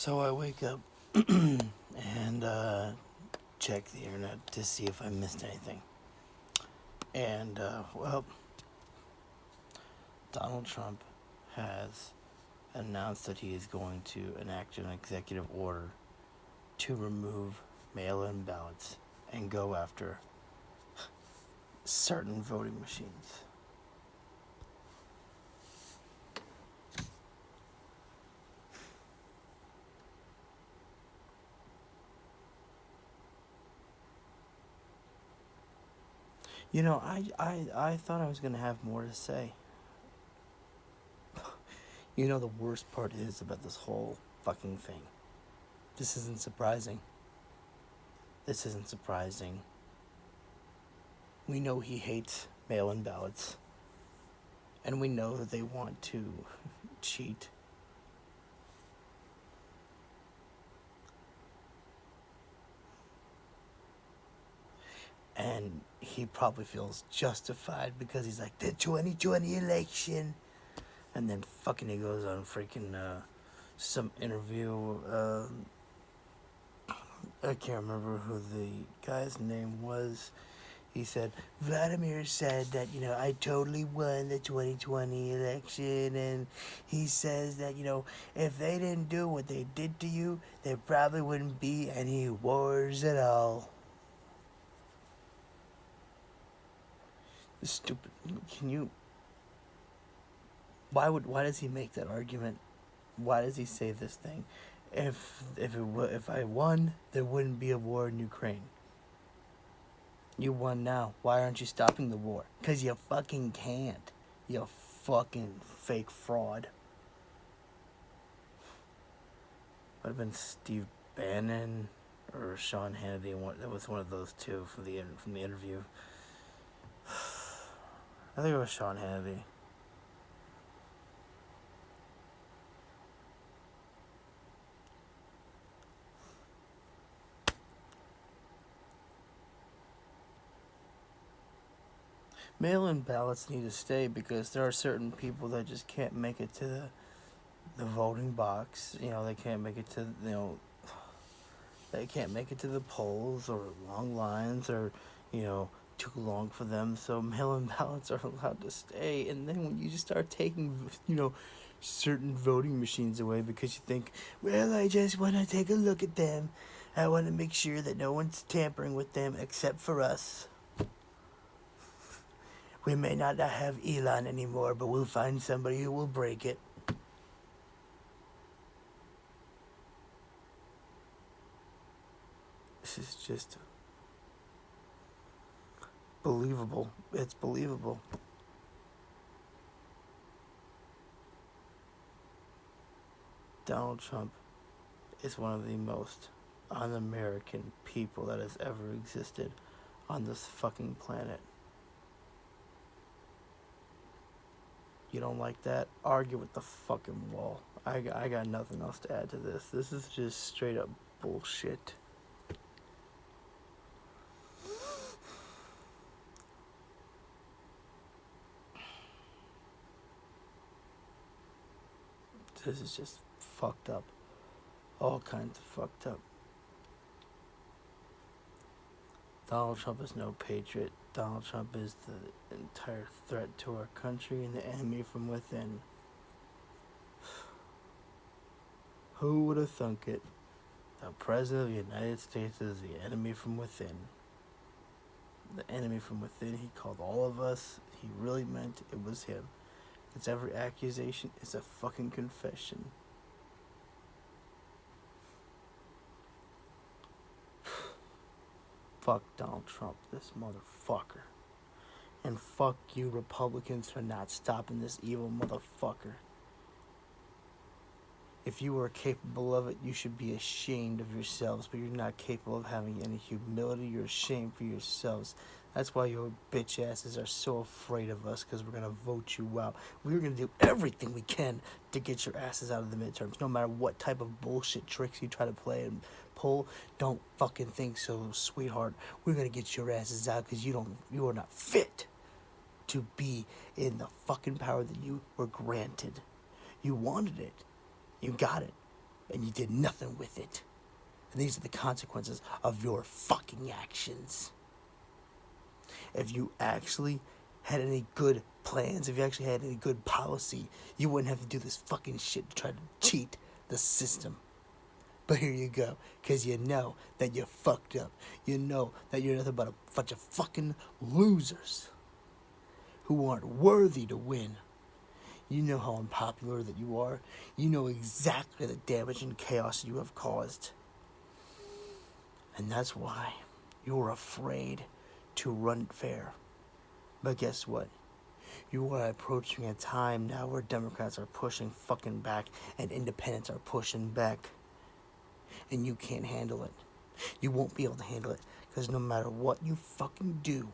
So I wake up and check the internet to see if I missed anything. And, Donald Trump has announced that he is going to enact an executive order to remove mail-in ballots and go after certain voting machines. You know, I thought I was going to have more to say. You know, the worst part is about this whole fucking thing. This isn't surprising. This isn't surprising. We know he hates mail-in ballots. And we know that they want to cheat. And he probably feels justified because he's like, the 2020 election. And then fucking he goes on freaking some interview. I can't remember who the guy's name was. He said, Vladimir said that, I totally won the 2020 election. And he says that, if they didn't do what they did to you, there probably wouldn't be any wars at all. Stupid. Why does he make that argument? Why does he say this thing? If I won, there wouldn't be a war in Ukraine. You won now. Why aren't you stopping the war? 'Cause you fucking can't. You fucking fake fraud. Might have been Steve Bannon or Sean Hannity. That was one of those two from the interview. I think it was Sean Hannity. Mail-in ballots need to stay because there are certain people that just can't make it to the voting box. They can't make it to they can't make it to the polls, or long lines, or too long for them. So mail-in ballots are allowed to stay. And then when you just start taking certain voting machines away because you think, well, I just want to take a look at them. I want to make sure that no one's tampering with them except for us. We may not have Elon anymore, but we'll find somebody who will break it. This is just believable. It's believable. Donald Trump is one of the most un-American people that has ever existed on this fucking planet. You don't like that? Argue with the fucking wall. I got nothing else to add to this. This is just straight up bullshit. This is just fucked up. All kinds of fucked up. Donald Trump is no patriot. Donald Trump is the entire threat to our country and the enemy from within. Who would have thunk it? The President of the United States is the enemy from within. The enemy from within. He called all of us. He really meant it was him. It's every accusation is a fucking confession. Fuck Donald Trump, this motherfucker. And fuck you Republicans for not stopping this evil motherfucker. If you are capable of it, you should be ashamed of yourselves, but you're not capable of having any humility. You're ashamed for yourselves. That's why your bitch asses are so afraid of us, because we're going to vote you out. We're going to do everything we can to get your asses out of the midterms. No matter what type of bullshit tricks you try to play and pull, don't fucking think so, sweetheart. We're going to get your asses out because you are not fit to be in the fucking power that you were granted. You wanted it. You got it. and you did nothing with it. And these are the consequences of your fucking actions. If you actually had any good plans, if you actually had any good policy, you wouldn't have to do this fucking shit to try to cheat the system. But here you go, because you know that you're fucked up. You know that you're nothing but a bunch of fucking losers who aren't worthy to win. You know how unpopular that you are. You know exactly the damage and chaos you have caused. And that's why you're afraid to run fair. But guess what? You are approaching a time now where Democrats are pushing fucking back and independents are pushing back. And you can't handle it. You won't be able to handle it because no matter what you fucking do,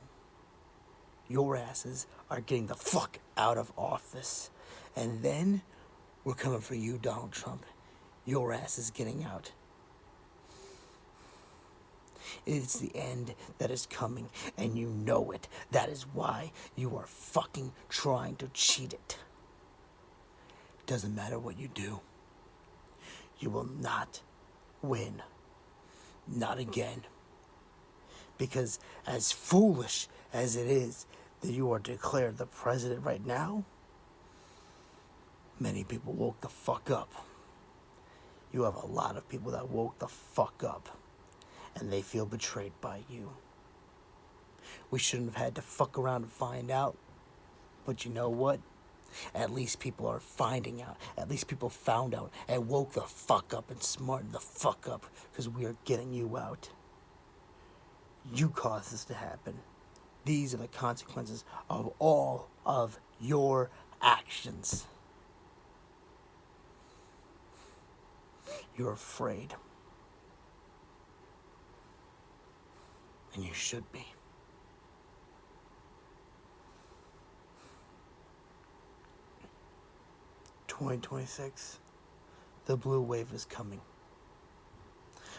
your asses are getting the fuck out of office. And then we're coming for you, Donald Trump. Your ass is getting out. It's the end that is coming, and you know it. That is why you are fucking trying to cheat it. Doesn't matter what you do. You will not win. Not again. Because as foolish as it is that you are declared the president right now, many people woke the fuck up. You have a lot of people that woke the fuck up. And they feel betrayed by you. We shouldn't have had to fuck around and find out. But you know what? At least people are finding out. At least people found out and woke the fuck up and smartened the fuck up. Because we are getting you out. You caused this to happen. These are the consequences of all of your actions. You're afraid. And you should be. "2026, the blue wave is coming.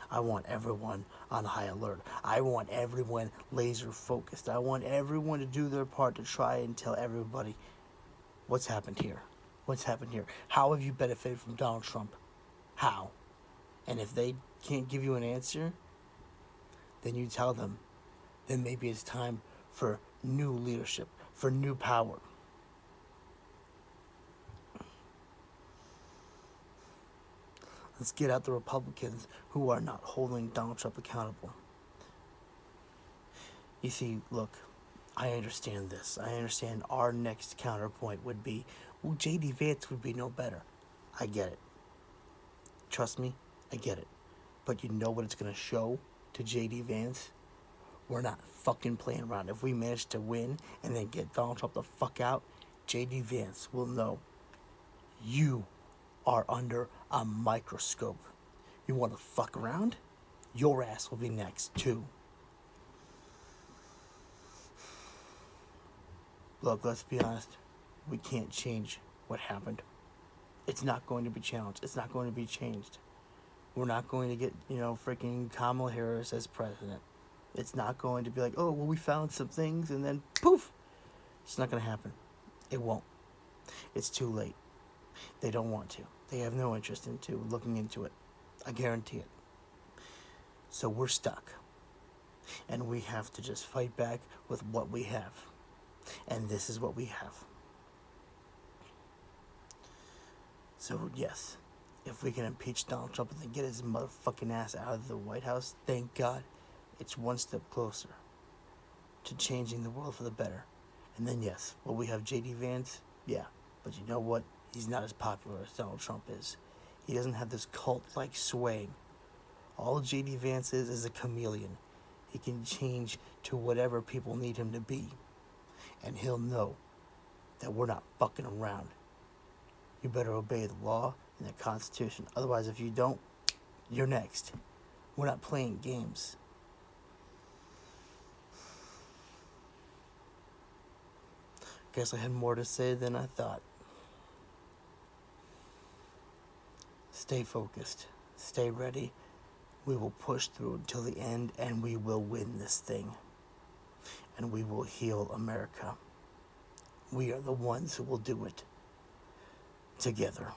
I want everyone on high alert. I want everyone laser focused. I want everyone to do their part to try and tell everybody what's happened here. What's happened here? How have you benefited from Donald Trump? How? And if they can't give you an answer, then you tell them, then maybe it's time for new leadership, for new power. Let's get out the Republicans who are not holding Donald Trump accountable. You see, look, I understand this. I understand our next counterpoint would be, well, J.D. Vance would be no better. I get it. Trust me, I get it. But you know what it's going to show to J.D. Vance? We're not fucking playing around. If we manage to win and then get Donald Trump the fuck out, J.D. Vance will know you are under a microscope. You want to fuck around? Your ass will be next, too. Look, let's be honest. We can't change what happened. It's not going to be challenged. It's not going to be changed. We're not going to get, freaking Kamala Harris as president. It's not going to be like, oh, well, we found some things and then poof. It's not going to happen. It won't. It's too late. They don't want to. They have no interest in looking into it. I guarantee it. So we're stuck. And we have to just fight back with what we have. And this is what we have. So, yes, if we can impeach Donald Trump and then get his motherfucking ass out of the White House, thank God, it's one step closer to changing the world for the better. And then, yes, will we have J.D. Vance? Yeah, but you know what? He's not as popular as Donald Trump is. He doesn't have this cult-like swaying. All J.D. Vance is a chameleon. He can change to whatever people need him to be. And he'll know that we're not fucking around. You better obey the law and the Constitution. Otherwise, if you don't, you're next. We're not playing games. Guess I had more to say than I thought. Stay focused. Stay ready. We will push through until the end, and we will win this thing. And we will heal America. We are the ones who will do it together.